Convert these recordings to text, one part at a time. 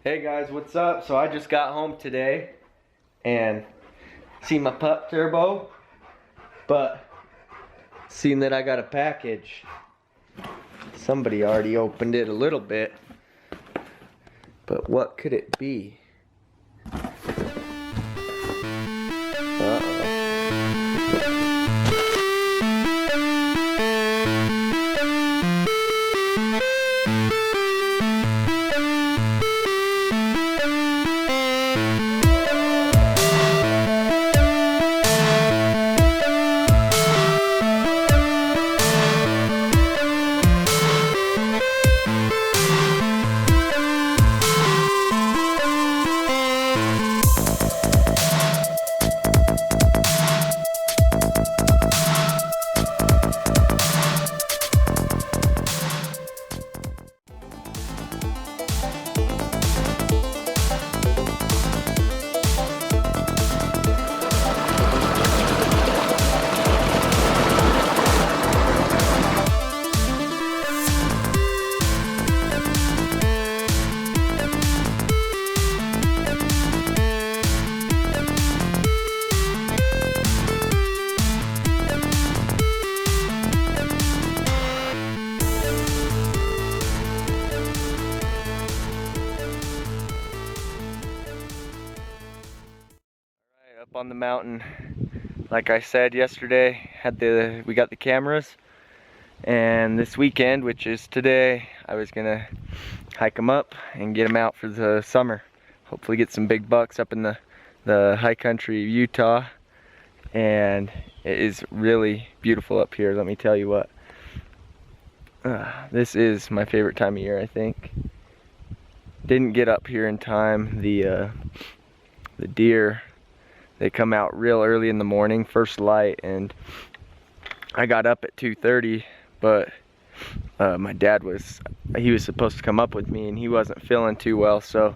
Hey guys, what's up? So I just got home today and see my pup Turbo, but seeing that I got a package, somebody already opened it a little bit, but what could it be? Uh-oh. Up on the mountain, like I said yesterday, we got the cameras, and this weekend, which is today, I was gonna hike them up and get them out for the summer. Hopefully get some big bucks up in the high country of Utah. And it is really beautiful up here, let me tell you what. This is my favorite time of year, I think. Didn't get up here in time. The deer, they come out real early in the morning, first light, and I got up at 2:30, but my dad was supposed to come up with me, and he wasn't feeling too well, so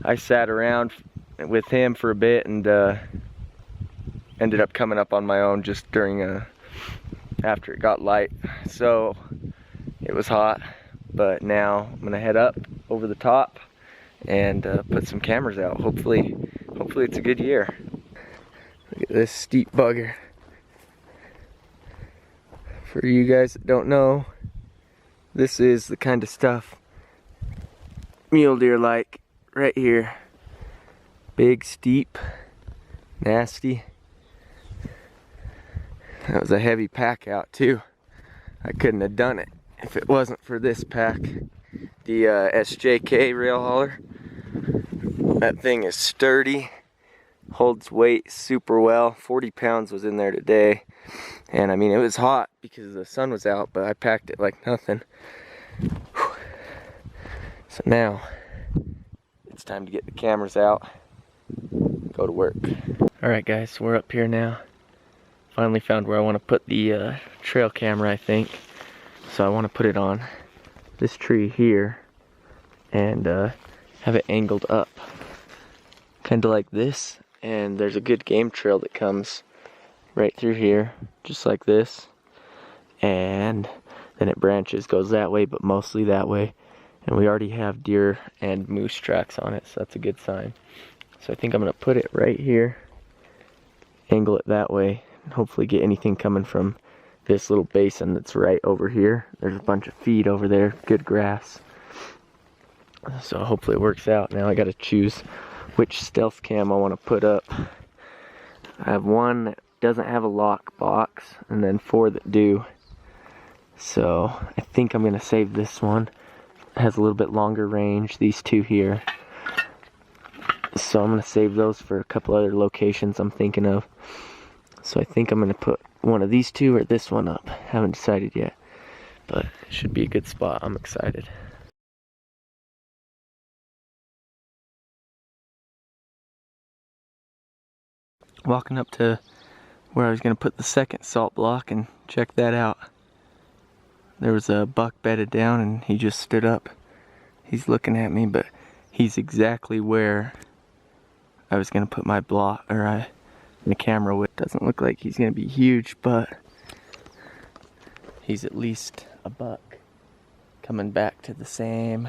I sat around with him for a bit and ended up coming up on my own just during after it got light. So it was hot, but now I'm gonna head up over the top and put some cameras out. Hopefully it's a good year. Look at this steep bugger. For you guys that don't know, this is the kind of stuff mule deer like right here. Big, steep, nasty. That was a heavy pack out too. I couldn't have done it if it wasn't for this pack. The SJK rail hauler. That thing is sturdy. Holds weight super well. 40 pounds was in there today, and I mean it was hot because the sun was out, but I packed it like nothing. Whew. So now it's time to get the cameras out, go to work. Alright guys, so we're up here now. Finally found where I want to put the trail camera, I think. So I want to put it on this tree here and have it angled up, kind of like this. And there's a good game trail that comes right through here, just like this, and then it branches, goes that way, but mostly that way. And we already have deer and moose tracks on it, so that's a good sign. So I think I'm gonna put it right here, angle it that way, and hopefully get anything coming from this little basin that's right over here. There's a bunch of feed over there, good grass. So hopefully it works out. Now I gotta choose which stealth cam I want to put up. I have one that doesn't have a lock box, and then 4 that do. So I think I'm gonna save this one. It has a little bit longer range, these 2 here. So I'm gonna save those for a couple other locations I'm thinking of. So I think I'm gonna put one of these 2 or this one up. Haven't decided yet, but it should be a good spot. I'm excited. Walking up to where I was going to put the second salt block, and check that out. There was a buck bedded down and he just stood up. He's looking at me, but he's exactly where I was going to put my block, or the camera with. Doesn't look like he's going to be huge, but he's at least a buck coming back to the same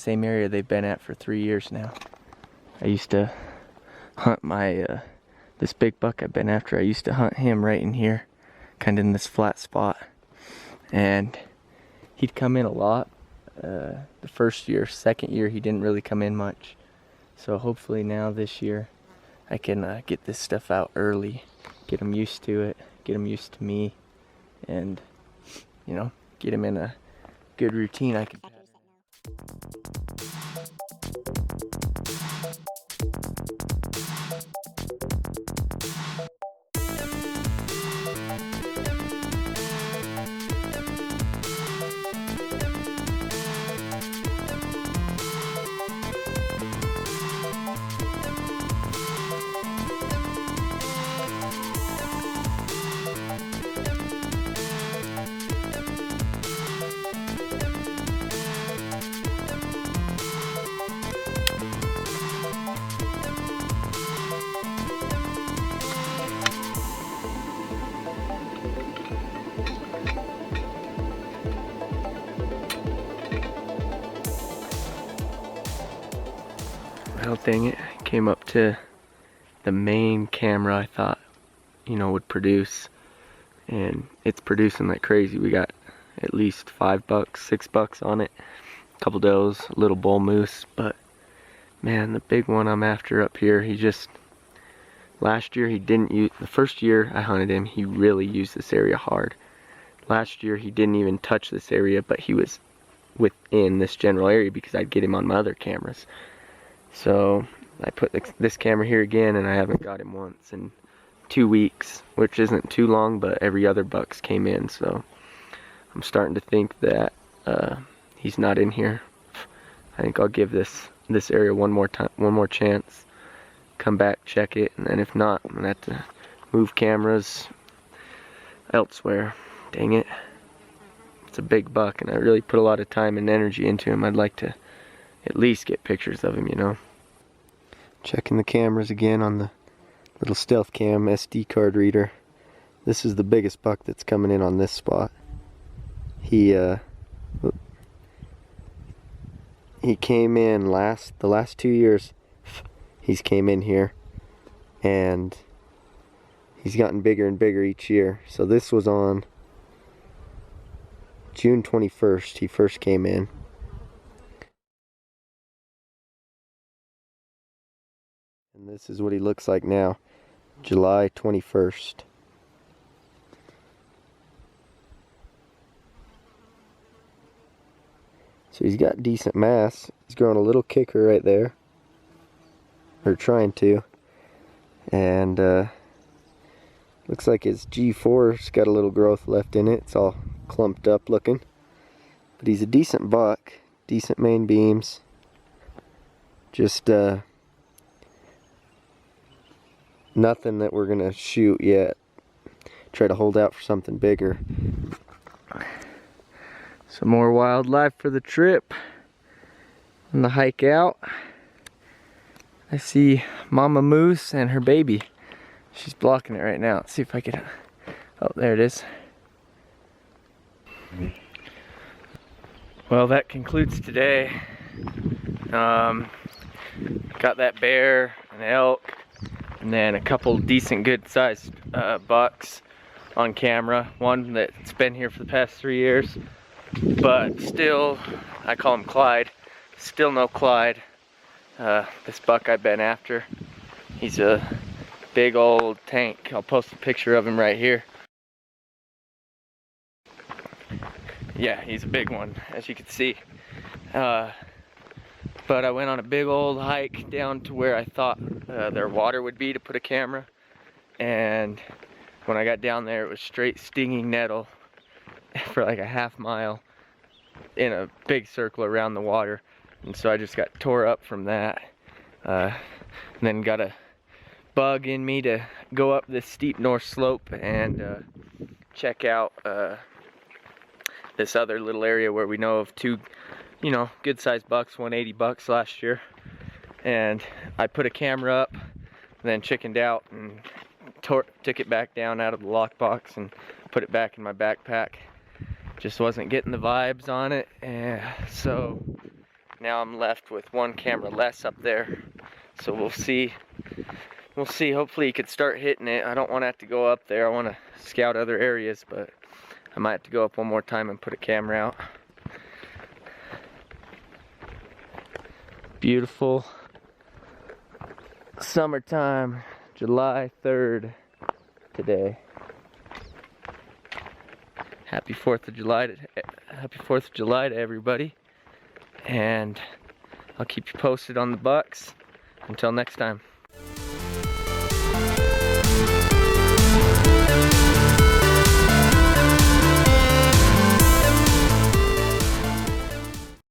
same area they've been at for 3 years now. I used to hunt this big buck I've been after. I used to hunt him right in here, kind of in this flat spot. And he'd come in a lot the first year. Second year, he didn't really come in much. So hopefully now this year, I can get this stuff out early, get him used to it, get him used to me, and, you know, get him in a good routine I can. Well, dang it, came up to the main camera I thought, you know, would produce, and it's producing like crazy. We got at least 5 bucks, 6 bucks on it, a couple does, a little bull moose, but man, the big one I'm after up here, he just, last year he didn't use, the first year I hunted him, he really used this area hard. Last year he didn't even touch this area, but he was within this general area because I'd get him on my other cameras. So I put this camera here again, and I haven't got him once in 2 weeks, which isn't too long, but every other buck's came in, so I'm starting to think that he's not in here. I think I'll give this area one more chance, come back, check it, and then if not, I'm gonna have to move cameras elsewhere. Dang it. It's a big buck, and I really put a lot of time and energy into him. I'd like to at least get pictures of him, you know. Checking the cameras again on the little stealth cam SD card reader. This is the biggest buck that's coming in on this spot. He came in the last 2 years. He's came in here, and he's gotten bigger and bigger each year. So this was on June 21st. He first came in. And this is what he looks like now, July 21st. So he's got decent mass. He's growing a little kicker right there, or trying to. And looks like his G4's got a little growth left in it. It's all clumped up looking. But he's a decent buck, decent main beams. Just nothing that we're gonna shoot yet. Try to hold out for something bigger. Some more wildlife for the trip. On the hike out, I see Mama Moose and her baby. She's blocking it right now. Let's see if I can. Oh, there it is. Well, that concludes today. Got that bear, an elk, and then a couple decent good sized bucks on camera. One that's been here for the past 3 years, but still, I call him Clyde. Still no Clyde. This buck I've been after. He's a big old tank. I'll post a picture of him right here. Yeah, he's a big one, as you can see. But I went on a big old hike down to where I thought their water would be to put a camera. And when I got down there, it was straight stinging nettle for like a half mile in a big circle around the water. And so I just got tore up from that. And then got a bug in me to go up this steep north slope and check out this other little area where we know of 2, you know, good sized bucks, 180 bucks last year. And I put a camera up, then chickened out and took it back down out of the lockbox and put it back in my backpack. Just wasn't getting the vibes on it, and so now I'm left with one camera less up there. So we'll see. We'll see. Hopefully he could start hitting it. I don't want to have to go up there. I want to scout other areas, but I might have to go up one more time and put a camera out. Beautiful summertime, July 3rd today. Happy 4th of July to everybody. And I'll keep you posted on the bucks. Until next time.